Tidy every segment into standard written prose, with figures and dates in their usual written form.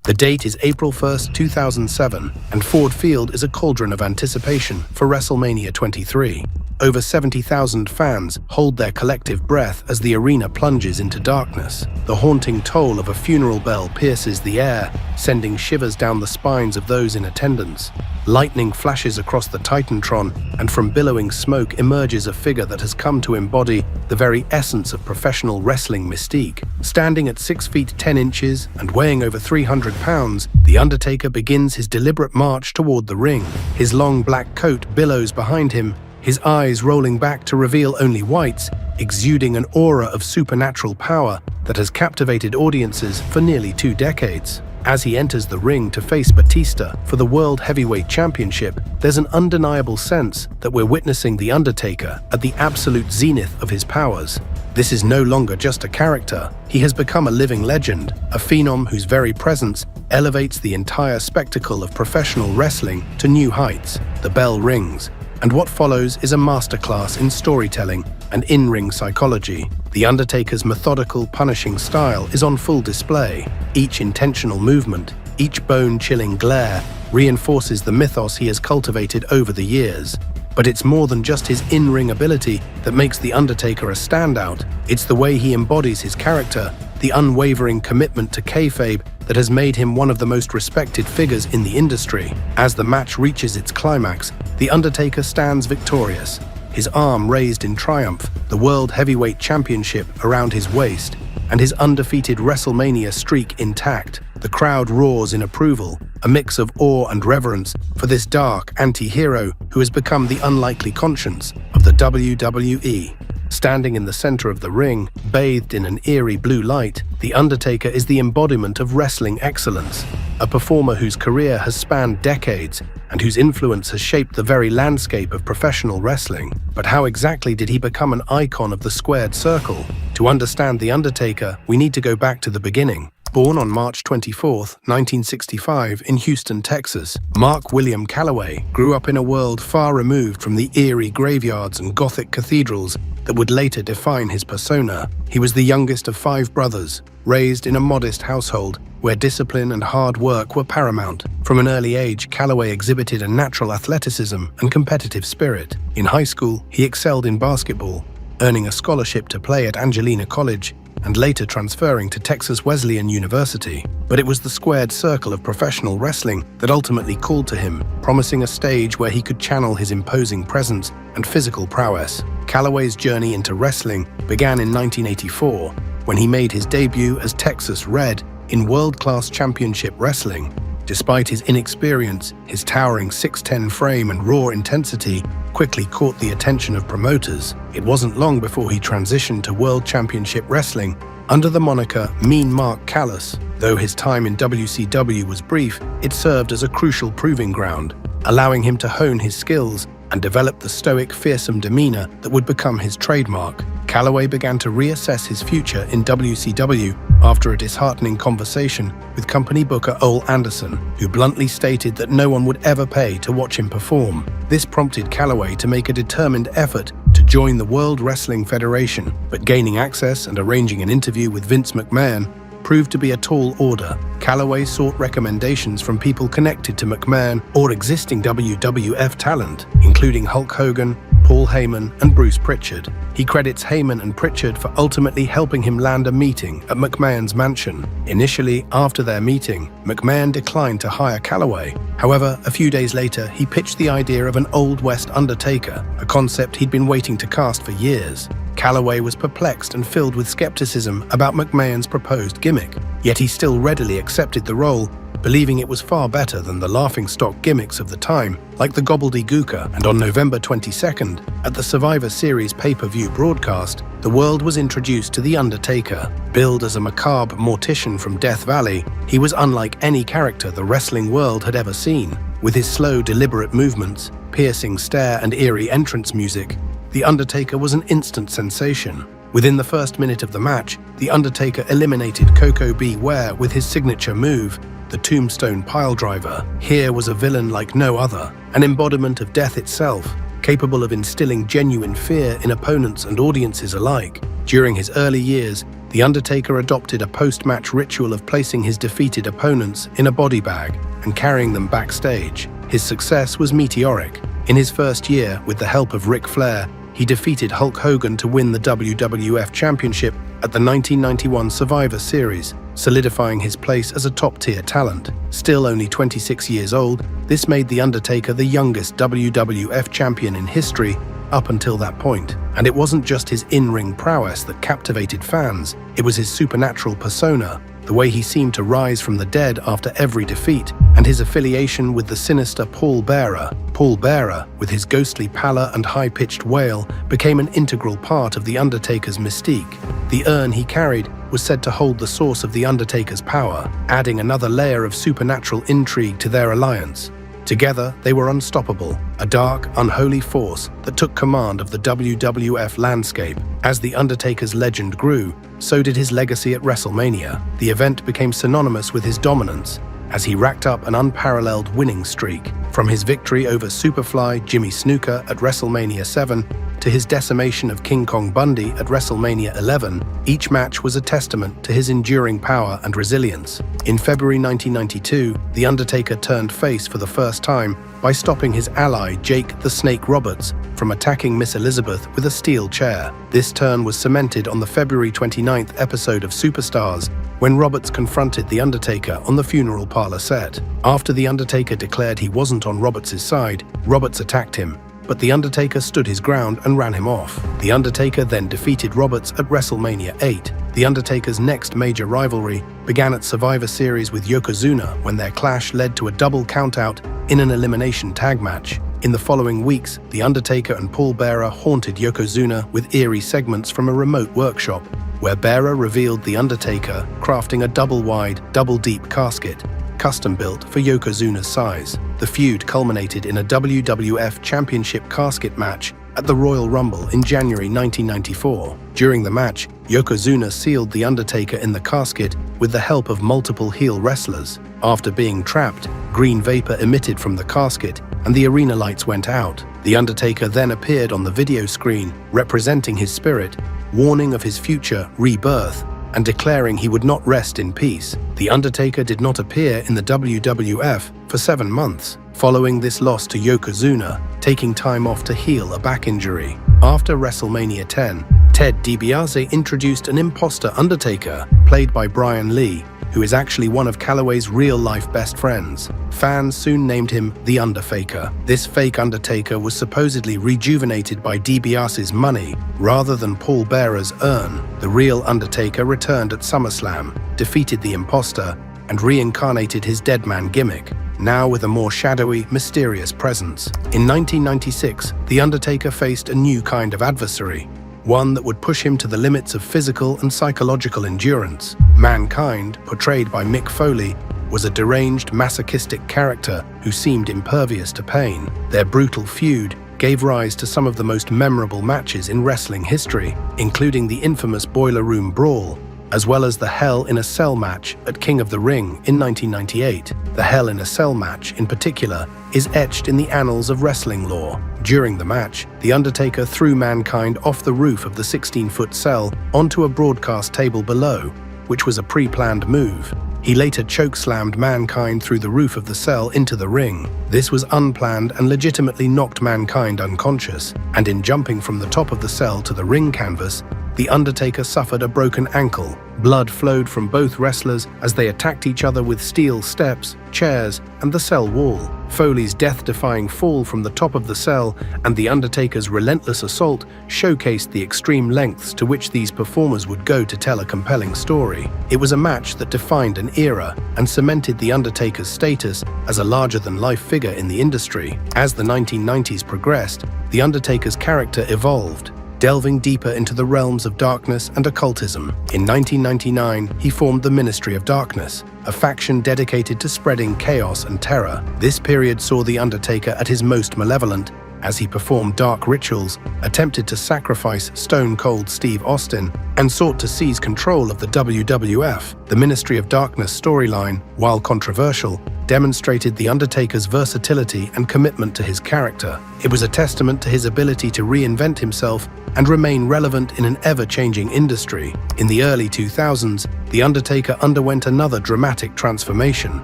The date is April 1st, 2007, and Ford Field is a cauldron of anticipation for WrestleMania 23. Over 70,000 fans hold their collective breath as the arena plunges into darkness. The haunting toll of a funeral bell pierces the air, sending shivers down the spines of those in attendance. Lightning flashes across the titantron, and from billowing smoke emerges a figure that has come to embody the very essence of professional wrestling mystique. Standing at 6 feet 10 inches and weighing over 300 pounds, The Undertaker begins his deliberate march toward the ring. His long black coat billows behind him, his eyes rolling back to reveal only whites, exuding an aura of supernatural power that has captivated audiences for nearly 2 decades. As he enters the ring to face Batista for the World Heavyweight Championship, there's an undeniable sense that we're witnessing The Undertaker at the absolute zenith of his powers. This is no longer just a character. He has become a living legend, a phenom whose very presence elevates the entire spectacle of professional wrestling to new heights. The bell rings, and what follows is a masterclass in storytelling and in-ring psychology. The Undertaker's methodical, punishing style is on full display. Each intentional movement, each bone-chilling glare, reinforces the mythos he has cultivated over the years. But it's more than just his in-ring ability that makes The Undertaker a standout. It's the way he embodies his character, the unwavering commitment to kayfabe that has made him one of the most respected figures in the industry. As the match reaches its climax, The Undertaker stands victorious, his arm raised in triumph, the World Heavyweight Championship around his waist, and his undefeated WrestleMania streak intact. The crowd roars in approval, a mix of awe and reverence for this dark anti-hero who has become the unlikely conscience of the WWE. Standing in the center of the ring, bathed in an eerie blue light, The Undertaker is the embodiment of wrestling excellence, a performer whose career has spanned decades and whose influence has shaped the very landscape of professional wrestling. But how exactly did he become an icon of the squared circle? To understand The Undertaker, we need to go back to the beginning. Born on March 24, 1965 in Houston, Texas, Mark William Calloway grew up in a world far removed from the eerie graveyards and Gothic cathedrals that would later define his persona. He was the youngest of 5 brothers, raised in a modest household where discipline and hard work were paramount. From an early age, Calloway exhibited a natural athleticism and competitive spirit. In high school, he excelled in basketball, earning a scholarship to play at Angelina College and later transferring to Texas Wesleyan University. But it was the squared circle of professional wrestling that ultimately called to him, promising a stage where he could channel his imposing presence and physical prowess. Calloway's journey into wrestling began in 1984, when he made his debut as Texas Red in world-class championship wrestling. Despite his inexperience, his towering 6'10" frame and raw intensity quickly caught the attention of promoters. It wasn't long before he transitioned to World Championship Wrestling under the moniker Mean Mark Callis. Though his time in WCW was brief, it served as a crucial proving ground, allowing him to hone his skills and develop the stoic, fearsome demeanor that would become his trademark. Calloway began to reassess his future in WCW after a disheartening conversation with company booker Ole Anderson, who bluntly stated that no one would ever pay to watch him perform. This prompted Calloway to make a determined effort to join the World Wrestling Federation, but gaining access and arranging an interview with Vince McMahon proved to be a tall order. Calloway sought recommendations from people connected to McMahon or existing WWF talent, including Hulk Hogan, Paul Heyman, and Bruce Pritchard. He credits Heyman and Pritchard for ultimately helping him land a meeting at McMahon's mansion. Initially, after their meeting, McMahon declined to hire Calloway. However, a few days later, he pitched the idea of an Old West Undertaker, a concept he'd been waiting to cast for years. Calloway was perplexed and filled with skepticism about McMahon's proposed gimmick, yet he still readily accepted the role, believing it was far better than the laughingstock gimmicks of the time, like the gobbledygooker. And on November 22nd, at the Survivor Series pay-per-view broadcast, the world was introduced to The Undertaker. Billed as a macabre mortician from Death Valley, he was unlike any character the wrestling world had ever seen. With his slow, deliberate movements, piercing stare, and eerie entrance music, The Undertaker was an instant sensation. Within the first minute of the match, The Undertaker eliminated Coco B. Ware with his signature move, the Tombstone Piledriver. Here was a villain like no other, an embodiment of death itself, capable of instilling genuine fear in opponents and audiences alike. During his early years, The Undertaker adopted a post-match ritual of placing his defeated opponents in a body bag and carrying them backstage. His success was meteoric. In his first year, with the help of Ric Flair, he defeated Hulk Hogan to win the WWF Championship at the 1991 Survivor Series, solidifying his place as a top-tier talent. Still only 26 years old, this made The Undertaker the youngest WWF champion in history up until that point. And it wasn't just his in-ring prowess that captivated fans, it was his supernatural persona, the way he seemed to rise from the dead after every defeat, and his affiliation with the sinister Paul Bearer. Paul Bearer, with his ghostly pallor and high-pitched wail, became an integral part of The Undertaker's mystique. The urn he carried was said to hold the source of The Undertaker's power, adding another layer of supernatural intrigue to their alliance. Together, they were unstoppable, a dark, unholy force that took command of the WWF landscape. As The Undertaker's legend grew, so did his legacy at WrestleMania. The event became synonymous with his dominance, as he racked up an unparalleled winning streak. From his victory over Superfly Jimmy Snuka at WrestleMania 7 to his decimation of King Kong Bundy at WrestleMania 11, each match was a testament to his enduring power and resilience. In February 1992, The Undertaker turned face for the first time by stopping his ally Jake the Snake Roberts from attacking Miss Elizabeth with a steel chair. This turn was cemented on the February 29th episode of Superstars, when Roberts confronted The Undertaker on the funeral parlor set. After The Undertaker declared he wasn't on Roberts' side, Roberts attacked him, but The Undertaker stood his ground and ran him off. The Undertaker then defeated Roberts at WrestleMania 8. The Undertaker's next major rivalry began at Survivor Series with Yokozuna, when their clash led to a double countout in an elimination tag match. In the following weeks, The Undertaker and Paul Bearer haunted Yokozuna with eerie segments from a remote workshop, where Bearer revealed The Undertaker crafting a double-wide, double-deep casket, custom-built for Yokozuna's size. The feud culminated in a WWF Championship casket match at the Royal Rumble in January 1994. During the match, Yokozuna sealed The Undertaker in the casket with the help of multiple heel wrestlers. After being trapped, green vapor emitted from the casket and the arena lights went out. The Undertaker then appeared on the video screen, representing his spirit, warning of his future rebirth, and declaring he would not rest in peace. The Undertaker did not appear in the WWF for 7 months, following this loss to Yokozuna, taking time off to heal a back injury. After WrestleMania 10, Ted DiBiase introduced an imposter Undertaker, played by Brian Lee, who is actually one of Calloway's real-life best friends. Fans soon named him the Underfaker. This fake Undertaker was supposedly rejuvenated by DiBiase's money, rather than Paul Bearer's urn. The real Undertaker returned at SummerSlam, defeated the imposter, and reincarnated his dead man gimmick, now with a more shadowy, mysterious presence. In 1996, The Undertaker faced a new kind of adversary, one that would push him to the limits of physical and psychological endurance. Mankind, portrayed by Mick Foley, was a deranged, masochistic character who seemed impervious to pain. Their brutal feud gave rise to some of the most memorable matches in wrestling history, including the infamous Boiler Room Brawl, as well as the Hell in a Cell match at King of the Ring in 1998. The Hell in a Cell match, in particular, is etched in the annals of wrestling lore. During the match, The Undertaker threw Mankind off the roof of the 16-foot cell onto a broadcast table below, which was a pre-planned move. He later chokeslammed Mankind through the roof of the cell into the ring. This was unplanned and legitimately knocked Mankind unconscious, and in jumping from the top of the cell to the ring canvas, The Undertaker suffered a broken ankle. Blood flowed from both wrestlers as they attacked each other with steel steps, chairs, and the cell wall. Foley's death-defying fall from the top of the cell and The Undertaker's relentless assault showcased the extreme lengths to which these performers would go to tell a compelling story. It was a match that defined an era and cemented The Undertaker's status as a larger-than-life figure in the industry. As the 1990s progressed, The Undertaker's character evolved, delving deeper into the realms of darkness and occultism. In 1999, he formed the Ministry of Darkness, a faction dedicated to spreading chaos and terror. This period saw The Undertaker at his most malevolent, as he performed dark rituals, attempted to sacrifice Stone Cold Steve Austin, and sought to seize control of the WWF. The Ministry of Darkness storyline, while controversial, demonstrated The Undertaker's versatility and commitment to his character. It was a testament to his ability to reinvent himself and remain relevant in an ever-changing industry. In the early 2000s, The Undertaker underwent another dramatic transformation.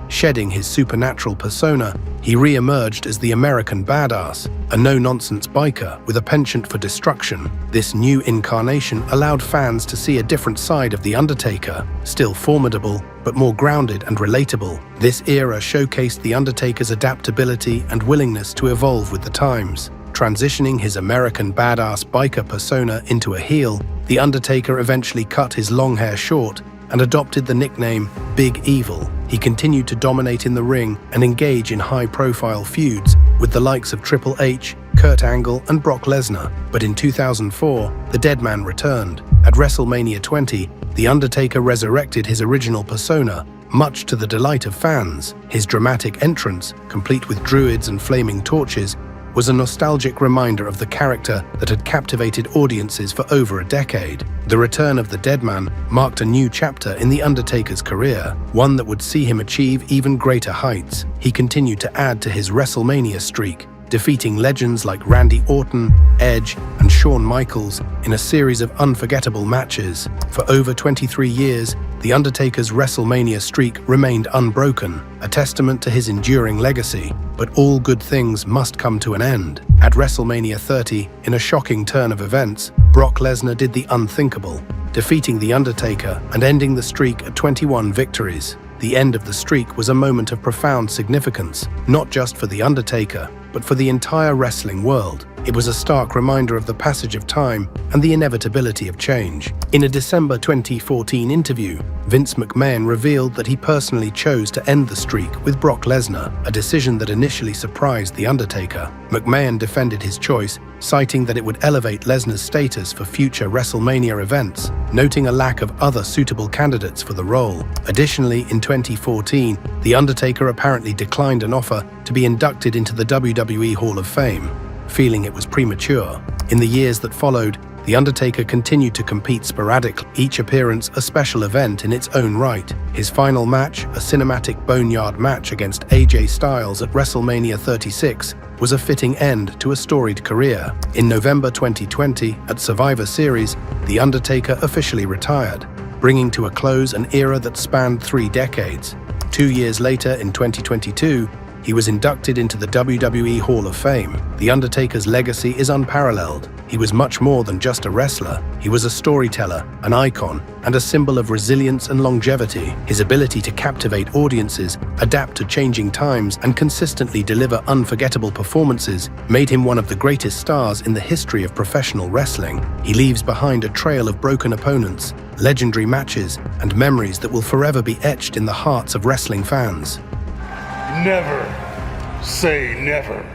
Shedding his supernatural persona, he re-emerged as the American Badass, a no-nonsense biker with a penchant for destruction. This new incarnation allowed fans to see a different side of The Undertaker, still formidable, but more grounded and relatable. This era showcased The Undertaker's adaptability and willingness to evolve with the times. Transitioning his American Badass biker persona into a heel, The Undertaker eventually cut his long hair short and adopted the nickname Big Evil. He continued to dominate in the ring and engage in high-profile feuds with the likes of Triple H, Kurt Angle, and Brock Lesnar. But in 2004, the Dead Man returned. At WrestleMania 20, The Undertaker resurrected his original persona, much to the delight of fans. His dramatic entrance, complete with druids and flaming torches, was a nostalgic reminder of the character that had captivated audiences for over a decade. The return of the Dead Man marked a new chapter in The Undertaker's career, one that would see him achieve even greater heights. He continued to add to his WrestleMania streak, defeating legends like Randy Orton, Edge, and Shawn Michaels in a series of unforgettable matches. For over 23 years, The Undertaker's WrestleMania streak remained unbroken, a testament to his enduring legacy. But all good things must come to an end. At WrestleMania 30, in a shocking turn of events, Brock Lesnar did the unthinkable, defeating The Undertaker and ending the streak at 21 victories. The end of the streak was a moment of profound significance, not just for The Undertaker, but for the entire wrestling world. It was a stark reminder of the passage of time and the inevitability of change. In a December 2014 interview, Vince McMahon revealed that he personally chose to end the streak with Brock Lesnar, a decision that initially surprised The Undertaker. McMahon defended his choice, citing that it would elevate Lesnar's status for future WrestleMania events, noting a lack of other suitable candidates for the role. Additionally, in 2014, The Undertaker apparently declined an offer to be inducted into the WWE Hall of Fame, feeling it was premature. In the years that followed, The Undertaker continued to compete sporadically, each appearance a special event in its own right. His final match, a cinematic boneyard match against AJ Styles at WrestleMania 36, was a fitting end to a storied career. In November 2020, at Survivor Series, The Undertaker officially retired, bringing to a close an era that spanned 3 decades. 2 years later, in 2022, he was inducted into the WWE Hall of Fame. The Undertaker's legacy is unparalleled. He was much more than just a wrestler. He was a storyteller, an icon, and a symbol of resilience and longevity. His ability to captivate audiences, adapt to changing times, and consistently deliver unforgettable performances made him one of the greatest stars in the history of professional wrestling. He leaves behind a trail of broken opponents, legendary matches, and memories that will forever be etched in the hearts of wrestling fans. Never say never.